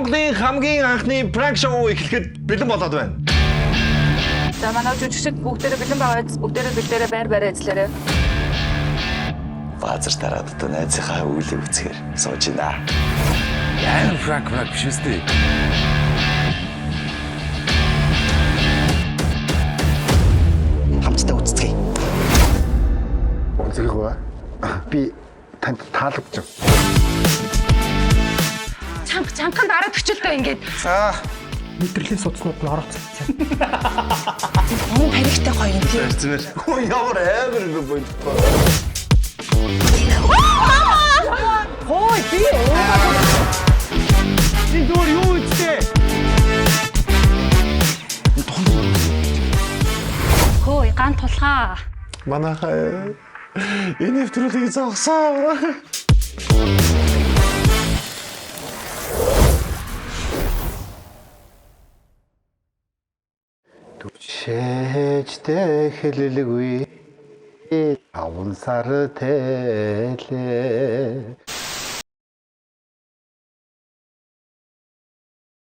Монголын хамгийн анхны пранк шоу эхлэхэд бэлэн болоод байна. За манай жүжигчид бүгдээрээ бэлэн байгаа. Бүгдээрээ бэлдээрээ байр ажиллаарай. Баазар дараад одоо найзынхаа үйлийг үзэхээр сууж байна. Яа пранк биш үстэй. Хамтдаа үзцгээе. Үзэхгүй. Би танд таалагдж байна. Чанхан дараад өчөлтөө ингээд. За. Мэдрэлийн судснууд нь орооцсон. Мөн паригтай гоё юм тийм. Зэрэг. Ямар амар бойд. Хой би Чи дөр юу ийтэй? хөөе ган тулхаа. Манайхаа энэ нэвтрүүлгийг зогсоо. Түшээжтэй хэлэлгүй 5 сар тэлээ